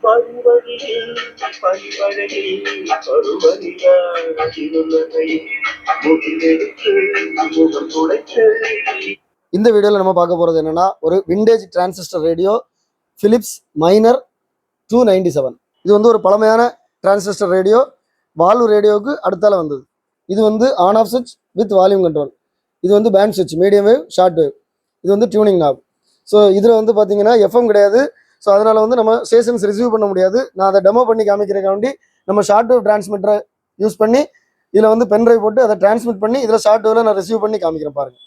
பருவழியில் பரிவழகில் பருவறியாருள்ளதை முகிலெடுத்து முகம் துடைத்து. இந்த வீடியோவில் நம்ம பார்க்க போகிறது என்னன்னா, ஒரு vintage transistor radio Philips minor 297. இது வந்து ஒரு பழமையான டிரான்சிஸ்டர் ரேடியோ. வால்வு ரேடியோவுக்கு அடுத்தால வந்தது. இது வந்து ஆன் ஆஃப் சுவிட்ச் வித் வால்யூம் கண்ட்ரோல். இது வந்து பேண்ட் சுவிட்ச், மீடியம் வேவ், ஷார்ட் வேவ். இது வந்து டியூனிங் நாப். ஸோ இதில் வந்து பார்த்தீங்கன்னா எஃப்எம் கிடையாது. ஸோ அதனால் வந்து நம்ம ஸ்டேஷன்ஸ் ரிசீவ் பண்ண முடியாது. நான் அதை டெமோ பண்ணி காமிக்கிறதுக்காண்டி நம்ம ஷார்ட் வேவ் டிரான்ஸ்மிட்டரை யூஸ் பண்ணி இதில் வந்து பென் ட்ரைவ் போட்டு அதை டிரான்ஸ்மிட் பண்ணி இதில் ஷார்ட் வேவ்ல நான் ரிசீவ் பண்ணி காமிக்கிறேன் பாருங்கள்.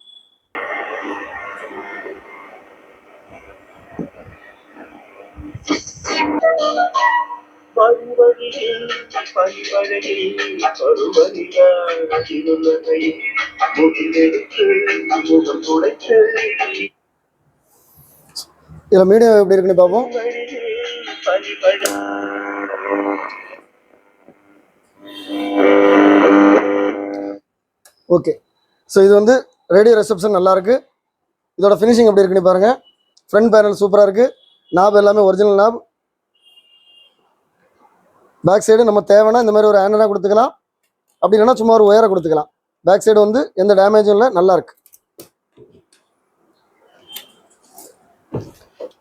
பருவழியில் பரிவழகில் பருவறியாருள்ளதை முகிலெடுத்து முகம் துடைத்து. இதில் மீடியம் எப்படி இருக்குன்னு பார்ப்போம். ஓகே, ஸோ இது வந்து ரேடியோ ரிசப்ஷன் நல்லா இருக்கு. இதோட ஃபினிஷிங் எப்படி இருக்குன்னு பாருங்க. ஃப்ரண்ட் பேனல் சூப்பராக இருக்கு. நாப் எல்லாமே ஒரிஜினல் நாப். பேக் சைடு நம்ம தேவைன்னா இந்த மாதிரி ஒரு ஆண்டனா கொடுத்துக்கலாம், அப்படி இல்லைன்னா சும்மா ஒரு ஒயரை கொடுத்துக்கலாம். பேக் சைடு வந்து எந்த டேமேஜும் இல்லை, நல்லா இருக்கு.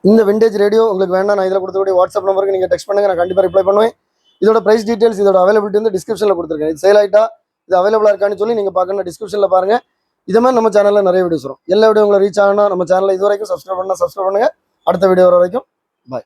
இந்த விண்டேஜ் ரேடியோ உங்களுக்கு வேண்டாம், நான் இதில் கொடுத்துக்கூடிய வாட்ஸ்அப் நம்பருக்கு நீங்கள் டெக்ஸ்ட் பண்ணுங்க, நான் கண்டிப்பாக ரிப்ளை பண்ணுவேன். இதோட ப்ரைஸ் டீட்டெயில்ஸ், இதோட அவைலபிலிட்டி வந்து டிஸ்கிரிப்ஷனில் கொடுத்துருக்கேன். இது சேல் ஆகிட்டா இது அவைலபிளாக இருக்கான்னு சொல்லி நீங்கள் பார்க்கணும், டிஸ்கிரிப்ஷனில் பாருங்கள். இதே மாதிரி நம்ம சேனலில் நிறைய வீடியோஸ் வரும். எல்லா வீடியோ உங்களை ரீச் ஆகணும். நம்ம சேனலில் இது வரைக்கும் சப்ஸ்கிரைப் பண்ணுங்கள். அடுத்த வீடியோ வர வரைக்கும் பாய்.